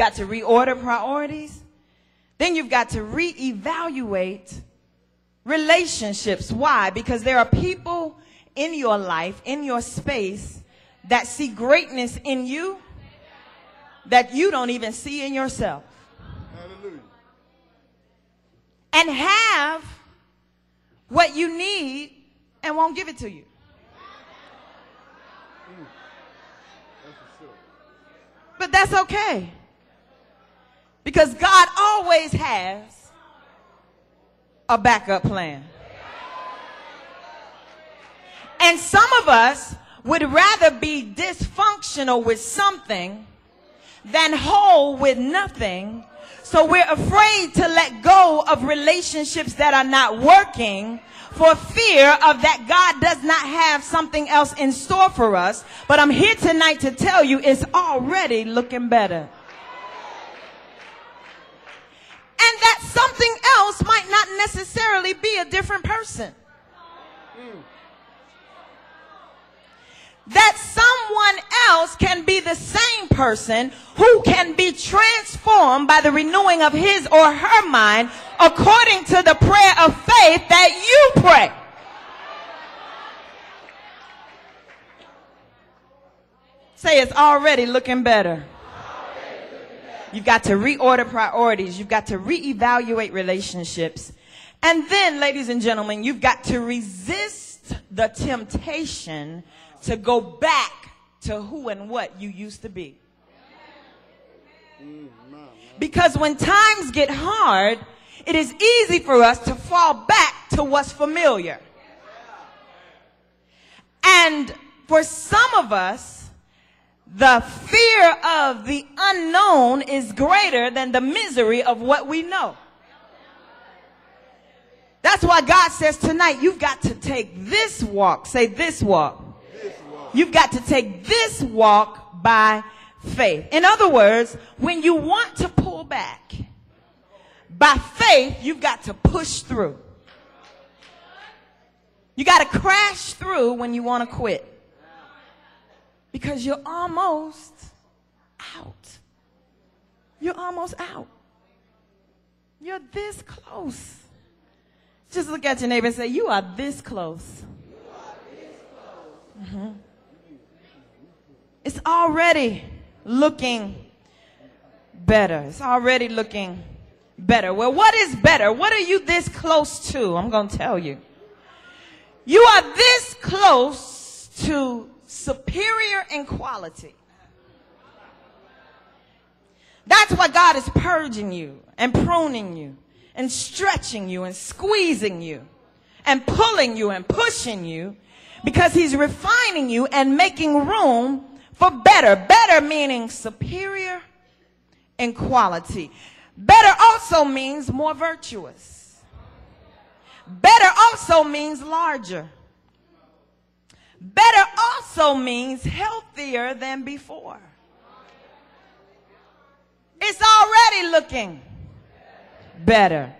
got to reorder priorities. Then you've got to reevaluate relationships. Why? Because there are people in your life, in your space, that see greatness in you that you don't even see in yourself. Hallelujah. And have what you need and won't give it to you. That's for sure. But that's okay. Because God always has a backup plan. And some of us would rather be dysfunctional with something than whole with nothing. So we're afraid to let go of relationships that are not working for fear of that God does not have something else in store for us. But I'm here tonight to tell you it's already looking better. And that something else might not necessarily be a different person. That someone else can be the same person who can be transformed by the renewing of his or her mind according to the prayer of faith that you pray. Say it's already looking better. You've got to reorder priorities. You've got to reevaluate relationships. And then, ladies and gentlemen, you've got to resist the temptation to go back to who and what you used to be. Because when times get hard, it is easy for us to fall back to what's familiar. And for some of us, the fear of the unknown is greater than the misery of what we know. That's why God says tonight, you've got to take this walk. Say this walk. You've got to take this walk by faith. In other words, when you want to pull back, by faith, you've got to push through. You got to crash through when you want to quit. Because you're almost out. You're almost out. You're this close. Just look at your neighbor and say, you are this close. Mm-hmm. It's already looking better. It's already looking better. Well, what is better? What are you this close to? I'm going to tell you. You are this close to superior in quality. That's why God is purging you and pruning you and stretching you and squeezing you and pulling you and pushing you, because he's refining you and making room for better. Better meaning superior in quality. Better also means more virtuous. Better also means larger. Better also means healthier than before. It's already looking better.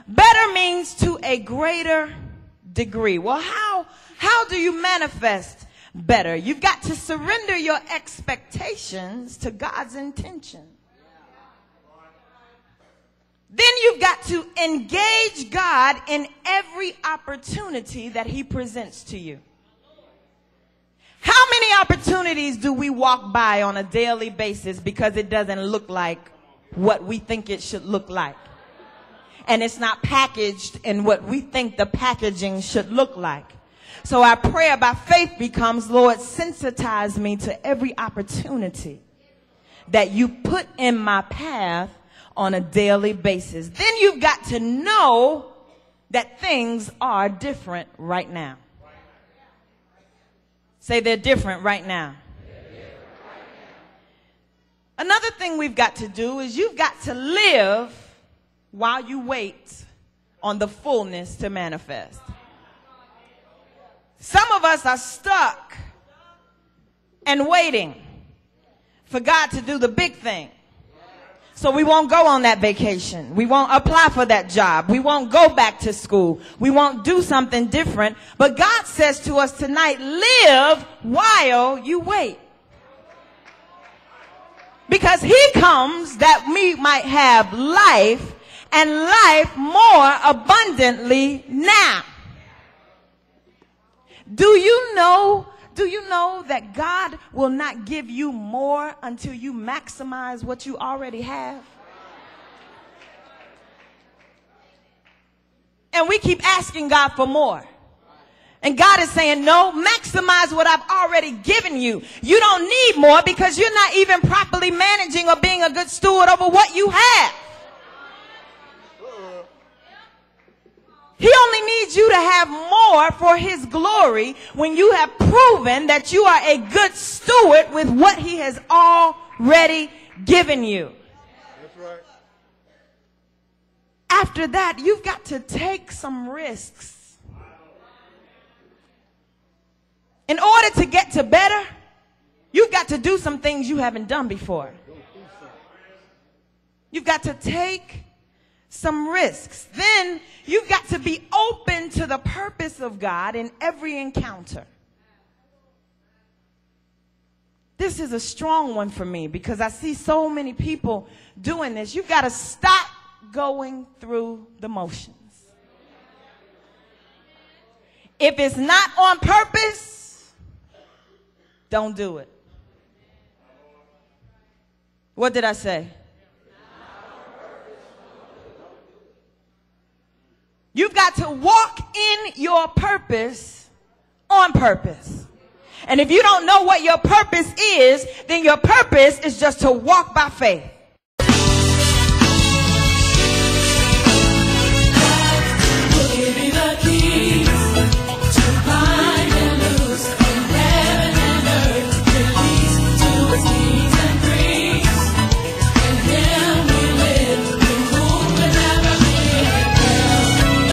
Better means to a greater degree. Well, how do you manifest better? You've got to surrender your expectations to God's intention. Then you've got to engage God in every opportunity that he presents to you. How many opportunities do we walk by on a daily basis because it doesn't look like what we think it should look like? And it's not packaged in what we think the packaging should look like. So our prayer by faith becomes, Lord, sensitize me to every opportunity that you put in my path on a daily basis. Then you've got to know that things are different right now. Say they're different right now. Another thing we've got to do is you've got to live while you wait on the fullness to manifest. Some of us are stuck and waiting for God to do the big thing. So we won't go on that vacation. We won't apply for that job. We won't go back to school. We won't do something different. But God says to us tonight, live while you wait. Because he comes that we might have life and life more abundantly now. Do you know that God will not give you more until you maximize what you already have? And we keep asking God for more. And God is saying, no, maximize what I've already given you. You don't need more because you're not even properly managing or being a good steward over what you have. He only needs you to have more for his glory when you have proven that you are a good steward with what he has already given you. That's right. After that, you've got to take some risks. In order to get to better, you've got to do some things you haven't done before. You've got to take some risks. Then you've got to be open to the purpose of God in every encounter. This is a strong one for me because I see so many people doing this. You've got to stop going through the motions. If it's not on purpose, don't do it. What did I say? You've got to walk in your purpose on purpose. And if you don't know what your purpose is, then your purpose is just to walk by faith.